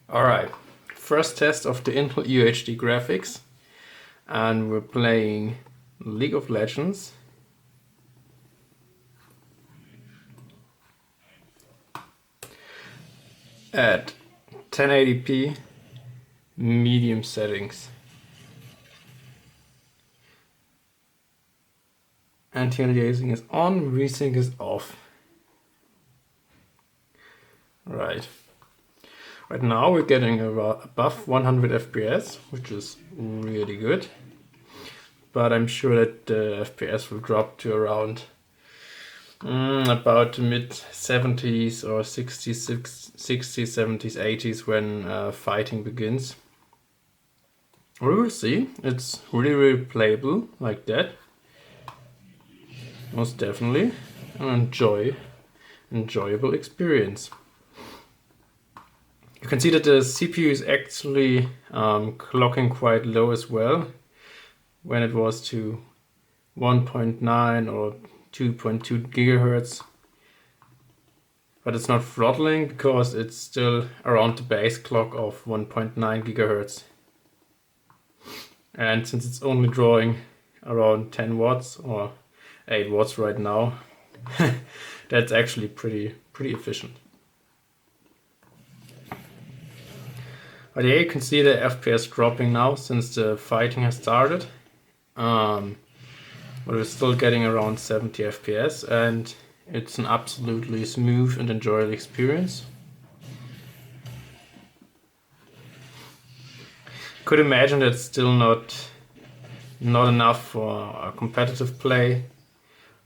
Alright, first test of the Intel UHD graphics, and we're playing League of Legends. At 1080p medium settings. Anti-aliasing is on, resync is off. Right now we're getting above 100 FPS, which is really good. But I'm sure that the FPS will drop to around about the mid 70s or 60s, 70s, 80s when fighting begins. We will see. It's really playable like that. Most definitely an enjoyable experience. You can see that the CPU is actually clocking quite low as well when it was to 1.9 or 2.2 gigahertz, but it's not throttling because it's still around the base clock of 1.9 gigahertz. And since it's only drawing around 10 watts or 8 watts right now, that's actually pretty efficient. But yeah, you can see the FPS dropping now since the fighting has started. But we're still getting around 70 FPS, and it's an absolutely smooth and enjoyable experience. Could imagine that's still not enough for a competitive play,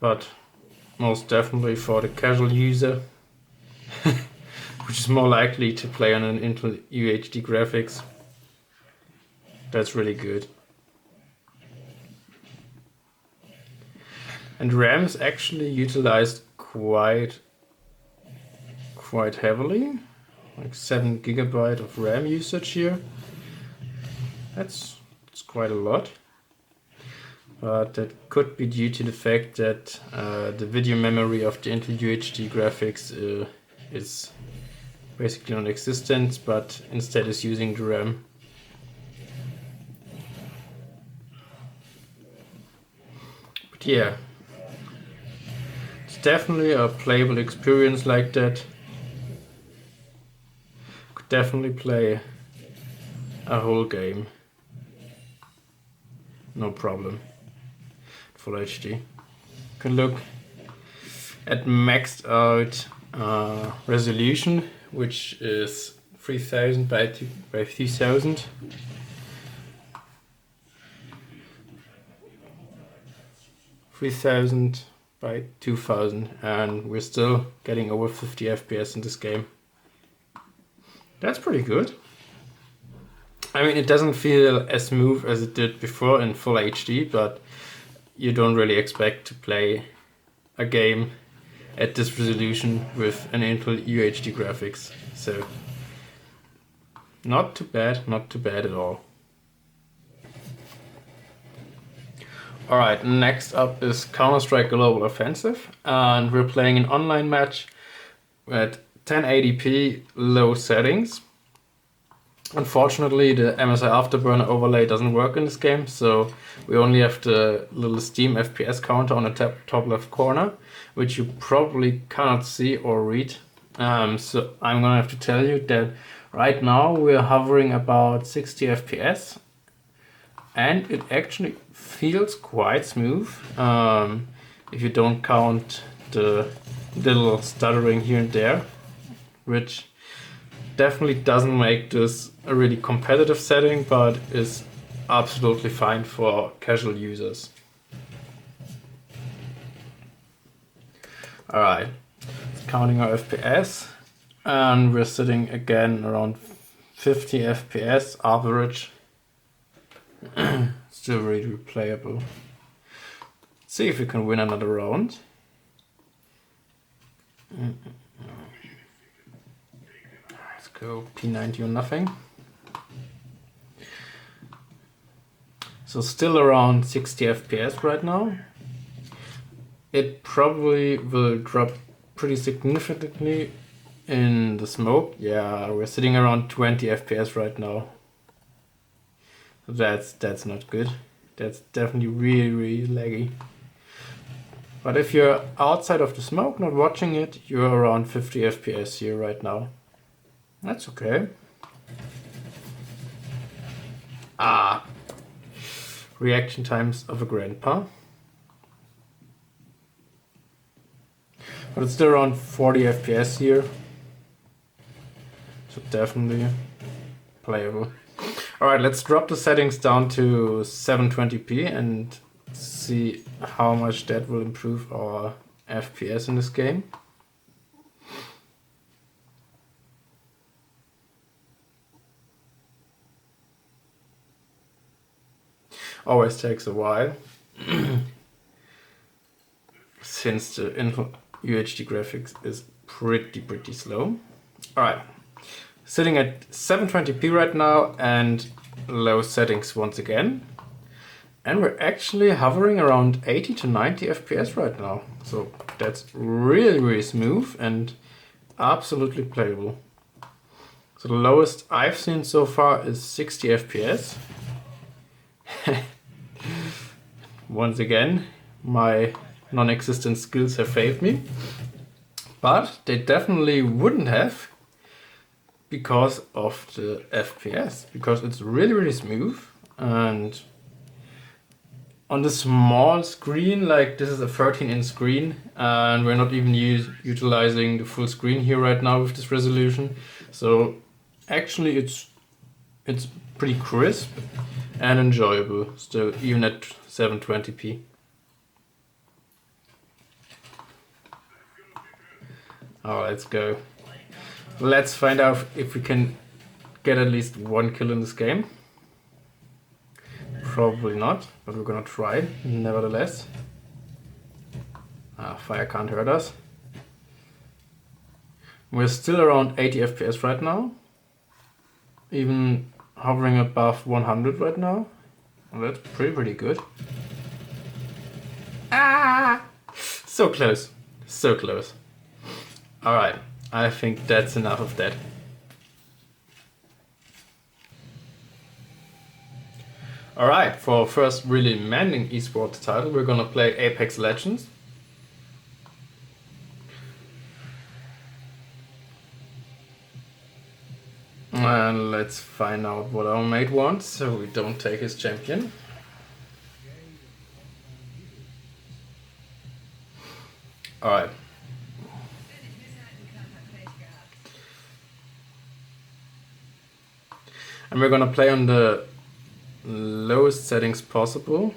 but most definitely for the casual user, which is more likely to play on an Intel UHD graphics. That's really good. And RAM is actually utilized quite heavily, like 7 GB of RAM usage here. That's quite a lot. But that could be due to the fact that the video memory of the Intel UHD graphics is basically non-existent, but instead is using the RAM. But yeah, it's definitely a playable experience like that. Could definitely play a whole game, no problem. Full HD. You can look at maxed out resolution, which is 3000 by 3000. By 2000, and we're still getting over 50 FPS in this game. That's pretty good. I mean, it doesn't feel as smooth as it did before in full HD, but you don't really expect to play a game at this resolution with an Intel UHD graphics. So not too bad at all. Alright, next up is Counter-Strike Global Offensive, and we're playing an online match at 1080p low settings. Unfortunately, the MSI Afterburner overlay doesn't work in this game, so we only have the little Steam FPS counter on the top left corner, which you probably cannot see or read. So I'm gonna have to tell you that right now we're hovering about 60 FPS, and it actually feels quite smooth if you don't count the little stuttering here and there, which definitely doesn't make this a really competitive setting, but is absolutely fine for casual users. Alright, counting our FPS, and we're sitting again around 50 FPS average. Still really playable. See if we can win another round. Let's go P90 or nothing. So still around 60 FPS right now. It probably will drop pretty significantly in the smoke, yeah, we're sitting around 20 FPS right now. That's not good. That's definitely really laggy. But if you're outside of the smoke, not watching it, you're around 50 FPS here right now. That's okay. Ah, reaction times of a grandpa. But it's still around 40 FPS here. So definitely playable. Alright, let's drop the settings down to 720p and see how much that will improve our FPS in this game. Always takes a while since the UHD graphics is pretty slow. Alright, sitting at 720p right now and low settings once again. And we're actually hovering around 80 to 90 FPS right now. So that's really smooth and absolutely playable. So the lowest I've seen so far is 60 FPS. Once again, my non-existent skills have failed me. But they definitely wouldn't have because of the FPS. Because it's really smooth, and on the small screen, like this is a 13-inch screen, and we're not even utilizing the full screen here right now with this resolution. So actually it's pretty crisp and enjoyable still, even at 720p. Alright, let's go. Let's find out if we can get at least one kill in this game. Probably not, but we're gonna try nevertheless. Fire can't hurt us. We're still around 80 FPS right now. Even hovering above 100 right now. Well, that's pretty good. Ah! So close. So close. Alright, I think that's enough of that. Alright, for our first really demanding esports title, we're gonna play Apex Legends. And let's find out what our mate wants, so we don't take his champion. Alright. And we're gonna play on the lowest settings possible.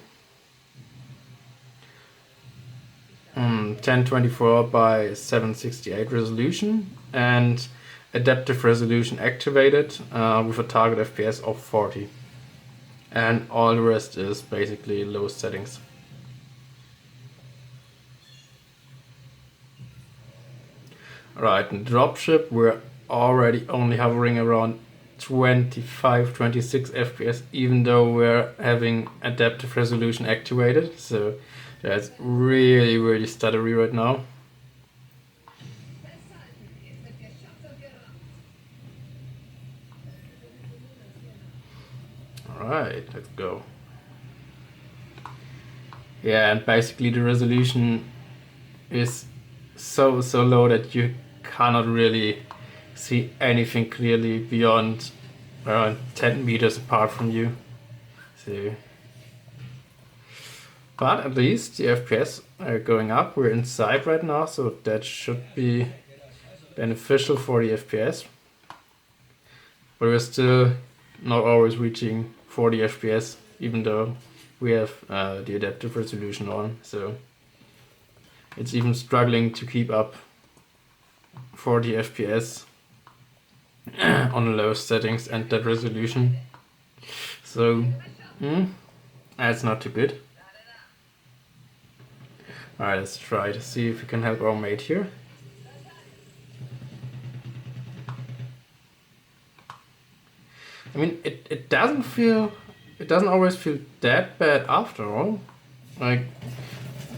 1024 by 768 resolution and adaptive resolution activated with a target FPS of 40. And all the rest is basically low settings. Right, in dropship we're already only hovering around 25-26 FPS, even though we're having adaptive resolution activated, so that's really stuttery right now. Alright, let's go. Yeah, and basically the resolution is so low that you cannot really see anything clearly beyond around 10 meters apart from you. So, but at least the FPS are going up. We're inside right now, so that should be beneficial for the FPS. But we're still not always reaching 40 FPS, even though we have the adaptive resolution on. So it's even struggling to keep up 40 FPS on the lowest settings and that resolution. So that's not too good. Alright, let's try to see if we can help our mate here. I mean, it doesn't always feel that bad after all. Like,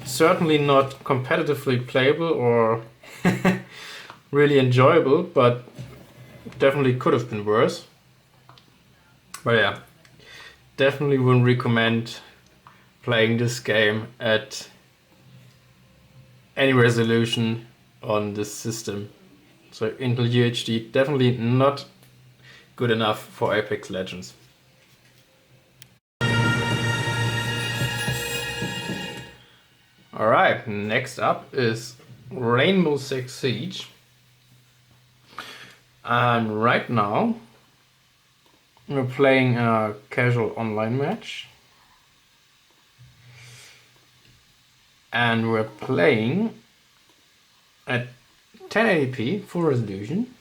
certainly not competitively playable or really enjoyable, but definitely could have been worse. But yeah, definitely wouldn't recommend playing this game at any resolution on this system. So Intel UHD definitely not good enough for Apex Legends. Alright, next up is Rainbow Six Siege. And right now we're playing a casual online match. And we're playing at 1080p full resolution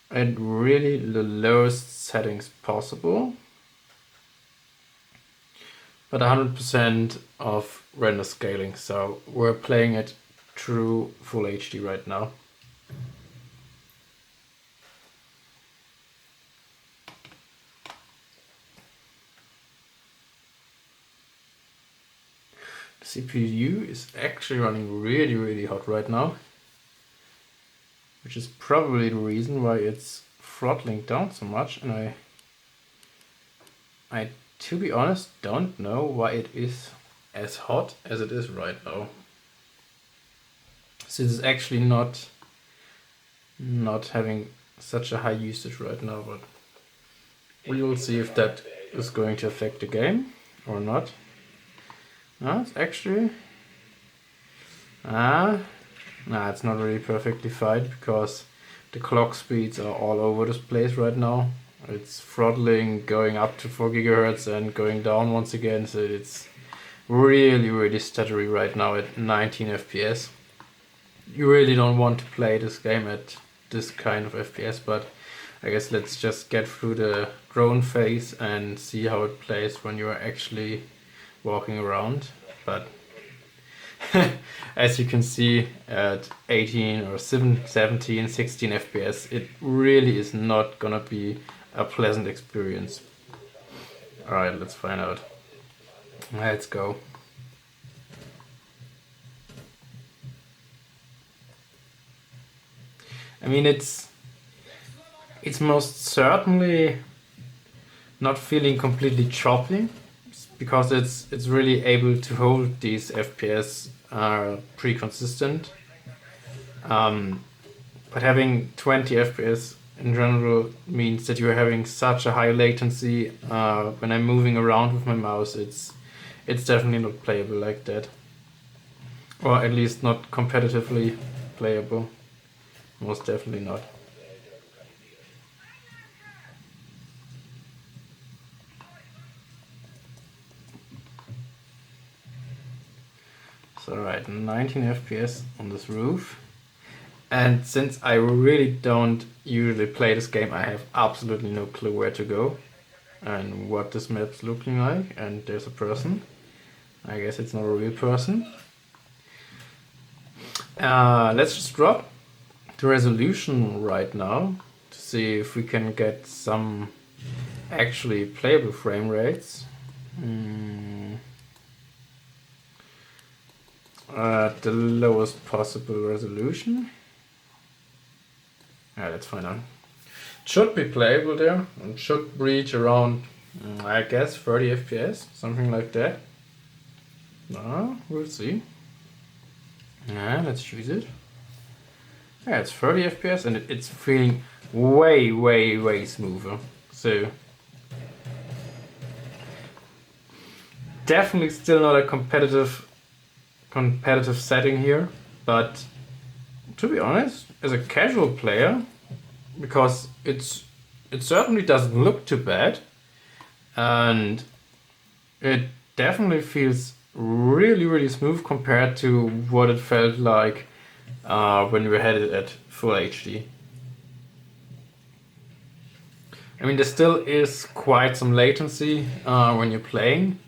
at really the lowest settings possible, but 100% of render scaling. So we're playing at true full HD right now. The CPU is actually running really hot right now, which is probably the reason why it's throttling down so much, and I to be honest don't know why it is as hot as it is right now. So it's actually not having such a high usage right now, but we will see if that is going to affect the game or not. No, it's actually it's not really perfectly fine because the clock speeds are all over this place right now. It's throttling, going up to 4 GHz and going down once again, so it's really stuttery right now at 19 FPS. You really don't want to play this game at this kind of FPS, but I guess let's just get through the drone phase and see how it plays when you're actually walking around. But as you can see at 18 or 17, 16 FPS, it really is not gonna be a pleasant experience. Alright, let's find out. Let's go. I mean, it's most certainly not feeling completely choppy, because it's really able to hold these FPS pretty consistent. But having 20 FPS in general means that you're having such a high latency when I'm moving around with my mouse. It's definitely not playable like that, or at least not competitively playable. Most definitely not. So right, 19 FPS on this roof. And since I really don't usually play this game, I have absolutely no clue where to go and what this map's looking like. And there's a person. I guess it's not a real person. Let's just drop the resolution right now to see if we can get some actually playable frame rates. At the lowest possible resolution. Let's find out. It should be playable there and should reach around, I guess, 30 FPS, something like that. We'll see. Let's choose it. It's 30 FPS and it's feeling way smoother. So definitely still not a competitive setting here, but to be honest, as a casual player, because it certainly doesn't look too bad, and it definitely feels really smooth compared to what it felt like when we had it at full HD. I mean, there still is quite some latency when you're playing,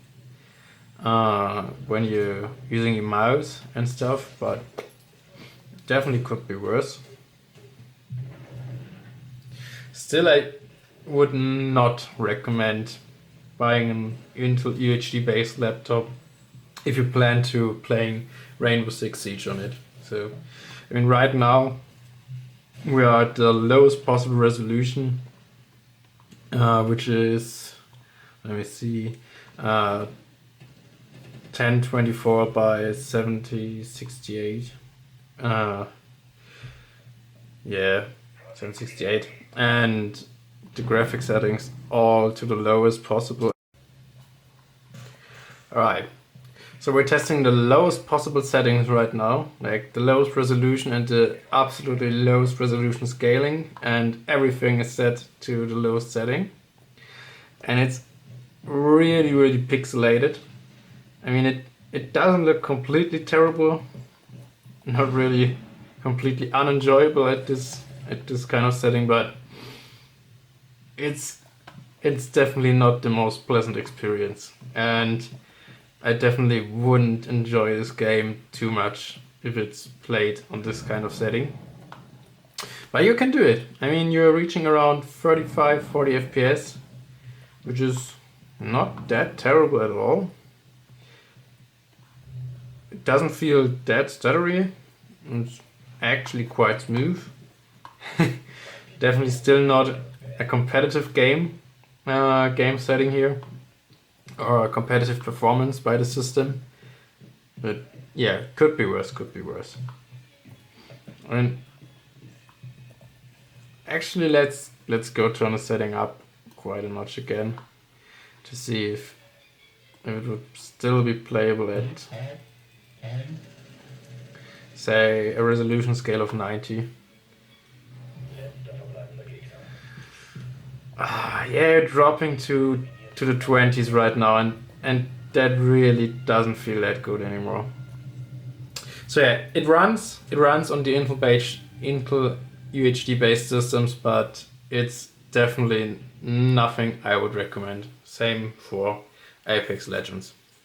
when you're using your mouse and stuff, but definitely could be worse. Still, I would not recommend buying an Intel UHD based laptop if you plan to playing Rainbow Six Siege on it. So I mean, right now we are at the lowest possible resolution, which is, let me see, 1024 by 7068. Yeah, 768. And the graphic settings all to the lowest possible. Alright, so we're testing the lowest possible settings right now, like the lowest resolution and the absolutely lowest resolution scaling, and everything is set to the lowest setting. And it's really pixelated. I mean, it doesn't look completely terrible, not really completely unenjoyable at this kind of setting, but it's definitely not the most pleasant experience, and I definitely wouldn't enjoy this game too much if it's played on this kind of setting. But you can do it. I mean, you're reaching around 35-40 FPS, which is not that terrible at all. It doesn't feel that stuttery. It's actually quite smooth. Definitely still not a competitive game setting here, or a competitive performance by the system. But yeah, could be worse. And actually, let's go turn the setting up quite a notch again to see if it would still be playable at, say, a resolution scale of 90. Yeah, dropping to the 20s right now, and that really doesn't feel that good anymore. So yeah, it runs on the Intel UHD based systems, but it's definitely nothing I would recommend. Same for Apex Legends.